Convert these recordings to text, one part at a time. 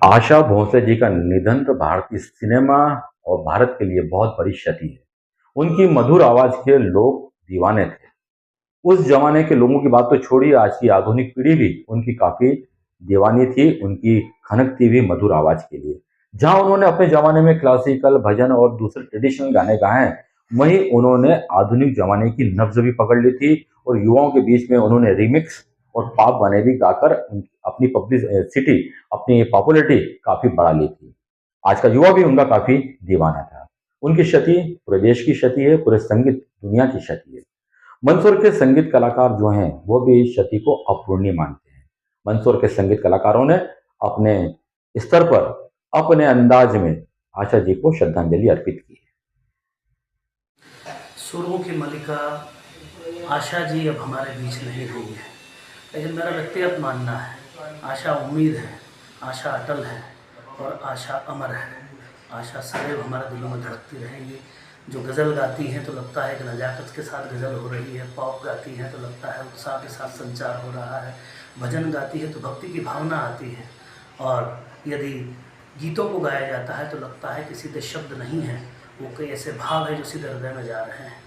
आशा भोसले जी का निधन तो भारतीय सिनेमा और भारत के लिए बहुत बड़ी क्षति है। उनकी मधुर आवाज के लोग दीवाने थे। उस जमाने के लोगों की बात तो छोड़िए, आज की आधुनिक पीढ़ी भी उनकी काफी दीवानी थी, उनकी खनकती हुई मधुर आवाज के लिए। जहां उन्होंने अपने जमाने में क्लासिकल, भजन और दूसरे ट्रेडिशनल गाने गाए हैं, वहीं उन्होंने आधुनिक जमाने की नब्ज भी पकड़ ली थी और युवाओं के बीच में उन्होंने रिमिक्स और पॉप गाने भी गाकर अपनी पब्लिसिटी, अपनी पॉपुलैरिटी काफी बढ़ा ली थी। आज का युवा भी उनका काफी दीवाना था। उनकी क्षति पूरे देश की क्षति है, पूरे संगीत दुनिया की क्षति है। मंदसौर के संगीत कलाकार जो हैं, वो भी इस क्षति को अपूरणीय मानते हैं। मंदसौर के संगीत कलाकारों ने अपने स्तर पर, अपने अंदाज में आशा जी को श्रद्धांजलि अर्पित की है। सुरों की मलिका आशा जी अब हमारे बीच नहीं रही है, लेकिन मेरा व्यक्तिगत मानना है, आशा उम्मीद है, आशा अटल है और आशा अमर है। आशा सदैव हमारे दिलों में धड़कती रहेंगी। जो गज़ल गाती हैं तो लगता है कि नज़ाकत के साथ गज़ल हो रही है, पॉप गाती हैं तो लगता है उत्साह के साथ संचार हो रहा है, भजन गाती है तो भक्ति की भावना आती है, और यदि गीतों को गाया जाता है तो लगता है कि सीधे शब्द नहीं हैं, वो कई ऐसे भाव हैं जो सीधे हृदय में जा रहे हैं।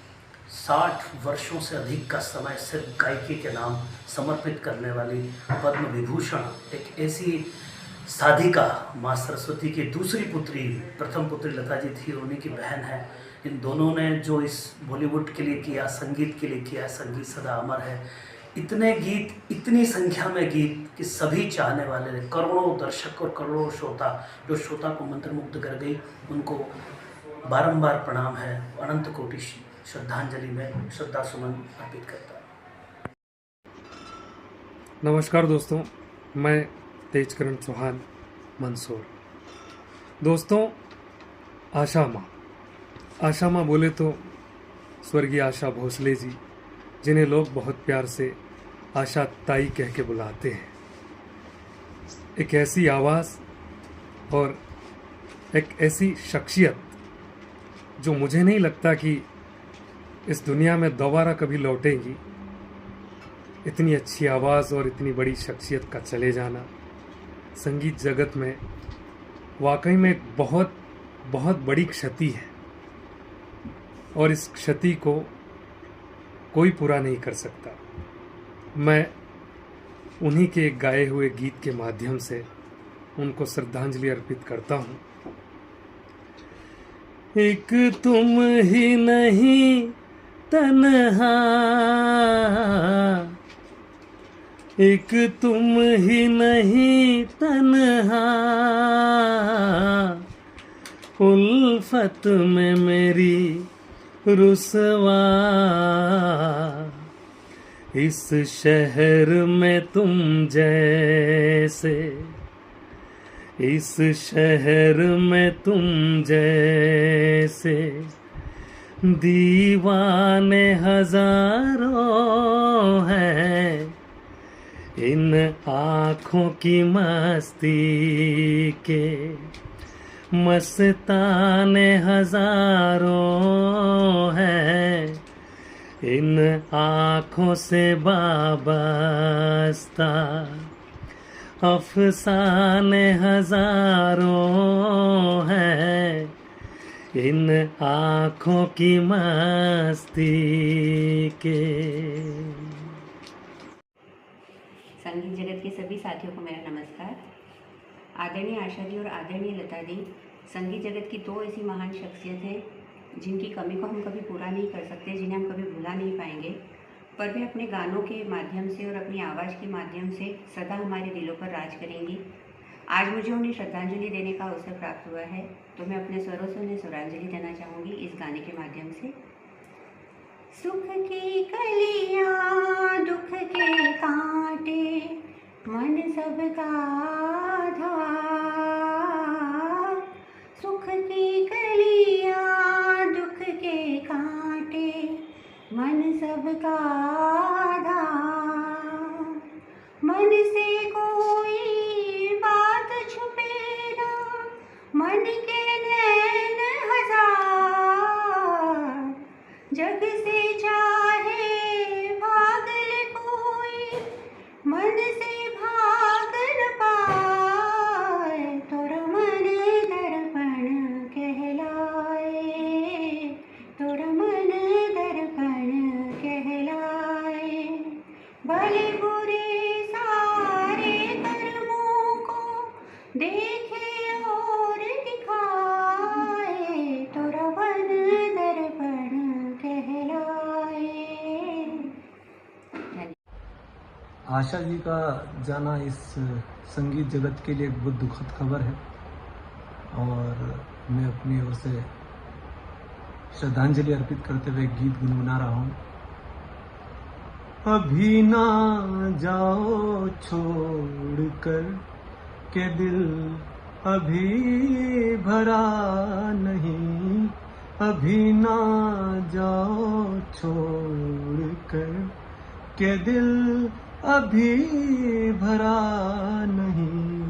60 वर्षों से अधिक का समय सिर्फ गायकी के नाम समर्पित करने वाली पद्म विभूषण एक ऐसी साधिका, माँ सरस्वती की दूसरी पुत्री, प्रथम पुत्री लता जी थी, उन्हीं की बहन है। इन दोनों ने जो इस बॉलीवुड के लिए किया, संगीत के लिए किया, संगीत सदा अमर है। इतने गीत, इतनी संख्या में गीत कि सभी चाहने वाले, करोड़ों दर्शक और करोड़ों श्रोता, जो श्रोता को मंत्रमुग्ध कर गई, उनको बारंबार प्रणाम है। अनंत कोटि श्रद्धांजलि में श्रद्धा सुमन अर्पित करता हूँ। नमस्कार दोस्तों, मैं तेजकरण चौहान, मंदसौर। दोस्तों, आशा माँ बोले तो स्वर्गीय आशा भोसले जी, जिन्हें लोग बहुत प्यार से आशा ताई कह के बुलाते हैं। एक ऐसी आवाज़ और एक ऐसी शख्सियत जो मुझे नहीं लगता कि इस दुनिया में दोबारा कभी लौटेंगी। इतनी अच्छी आवाज़ और इतनी बड़ी शख्सियत का चले जाना संगीत जगत में वाकई में एक बहुत बहुत बड़ी क्षति है, और इस क्षति को कोई पूरा नहीं कर सकता। मैं उन्हीं के गाए हुए गीत के माध्यम से उनको श्रद्धांजलि अर्पित करता हूँ। एक तुम ही नहीं तन्हा, एक तुम ही नहीं तन्हा, उल्फत में मेरी रुसवा, इस शहर में तुम जैसे, इस शहर में तुम जैसे दीवाने हजारों हैं। इन आँखों की मस्ती के मस्ताने हजारों हैं। इन आँखों से वाबस्ता अफसाने हजारों हैं। इन आँखों की मस्ती के। संगीत जगत के सभी साथियों को मेरा नमस्कार। आदरणीय आशा जी और आदरणीय लता जी संगीत जगत की दो ऐसी महान शख्सियत हैं जिनकी कमी को हम कभी पूरा नहीं कर सकते, जिन्हें हम कभी भुला नहीं पाएंगे, पर वे अपने गानों के माध्यम से और अपनी आवाज़ के माध्यम से सदा हमारे दिलों पर राज करेंगी। आज मुझे उन्हें श्रद्धांजलि देने का अवसर प्राप्त हुआ है, तो मैं अपने स्वरों से उन्हें स्वरांजलि देना चाहूँगी इस गाने के माध्यम से। सुख की कलियाँ दुख के कांटे, मन सबका आधा। सुख की कलियाँ दुख के कांटे, मन सबका आधा। मन से कोई बात छुपे ना, मन के नैन हजार। जग से चाहे भाग ले कोई, मन से भाग न पाए। देखे और दिखाए तो रवन दर्पण कहलाए। आशा जी का जाना इस संगीत जगत के लिए एक बहुत दुखद खबर है और मैं अपनी ओर से श्रद्धांजलि अर्पित करते हुए एक गीत गुनगुना रहा हूँ। अभी ना जाओ छोड़ कर के दिल अभी भरा नहीं, अभी ना जाओ छोड़ कर के दिल अभी भरा नहीं।